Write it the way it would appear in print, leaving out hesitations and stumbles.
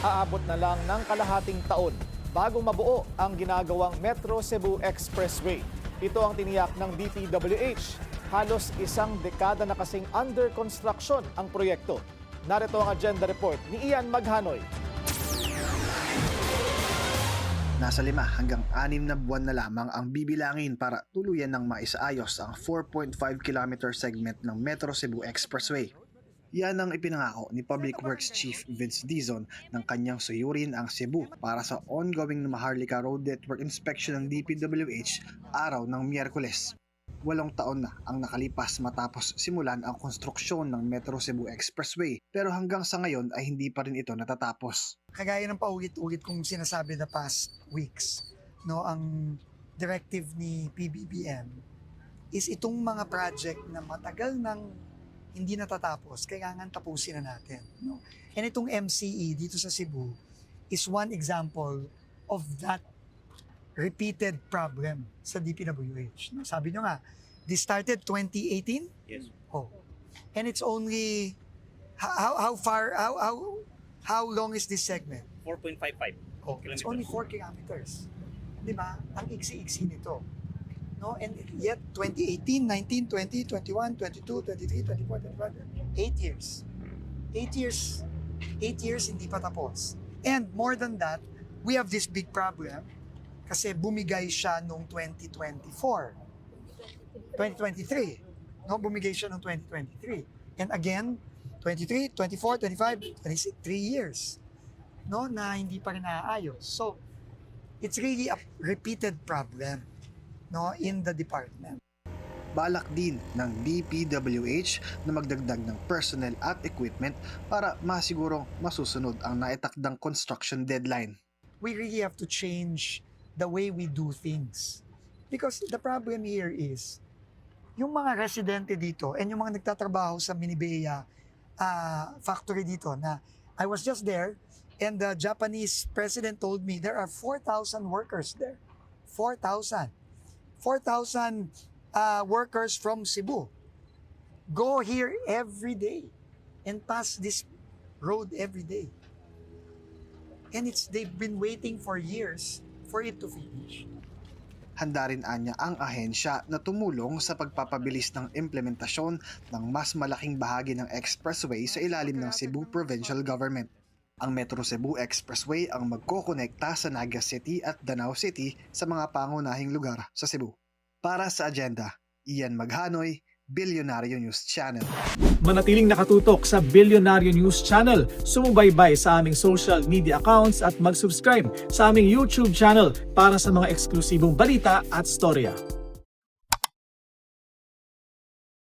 Aabot na lang ng kalahating taon bago mabuo ang ginagawang Metro Cebu Expressway. Ito ang tiniyak ng DPWH. Halos isang dekada na kasing under construction ang proyekto. Narito ang agenda report ni Ian Maghanoy. Nasa 5 hanggang 6 na buwan na lamang ang bibilangin para tuluyan ng maisaayos ang 4.5 km segment ng Metro Cebu Expressway. Yan ang ipinangako ni Public Works Chief Vince Dizon ng kanyang suyurin ang Cebu para sa ongoing na Maharlika Road Network Inspection ng DPWH araw ng Miyerkules. 8 taon na ang nakalipas matapos simulan ang konstruksyon ng Metro Cebu Expressway pero hanggang sa ngayon ay hindi pa rin ito natatapos. Kagaya ng paulit-ulit kong sinasabi the past weeks, no, ang directive ni PBBM is itong mga project na matagal nang hindi natatapos, kailangan tapusin na natin. No? And itong MCE dito sa Cebu is one example of that repeated problem sa DPWH. No? Sabi nyo nga, this started 2018? Yes. Oh. And it's only, how long is this segment? 4.55 Oh, it's only 4 kilometers. Di ba? Ang iksi-iksi nito. No? And yet, 2018, 19, 20, 21, 22, 23, 24, 25, 8 years. 8 years. 8 years, hindi pa tapos. And more than that, we have this big problem kasi bumigay siya noong 2023. No? Bumigay siya noong 2023. And again, 23, 24, 25, 26, 3 years. No, na hindi pa rin naaayos. So, it's really a repeated problem, no, in the department. Balak din ng DPWH na magdagdag ng personnel at equipment para masigurong masusunod ang naitakdang construction deadline. We really have to change the way we do things. Because the problem here is, yung mga residente dito and yung mga nagtatrabaho sa Minibea factory dito na I was just there and the Japanese president told me there are 4,000 workers there. 4,000. 4,000 workers from Cebu go here every day and pass this road every day. And they've been waiting for years for it to finish. Handa rin anya ang ahensya na tumulong sa pagpapabilis ng implementasyon ng mas malaking bahagi ng expressway sa ilalim ng Cebu Provincial Government. Ang Metro Cebu Expressway ang magkokonekta sa Naga City at Danao City sa mga pangunahing lugar sa Cebu. Para sa agenda, Ian Maghanoy, Bilyonaryo News Channel. Manatiling nakatutok sa Bilyonaryo News Channel. Sumubaybay sa aming social media accounts at mag-subscribe sa aming YouTube channel para sa mga eksklusibong balita at storya.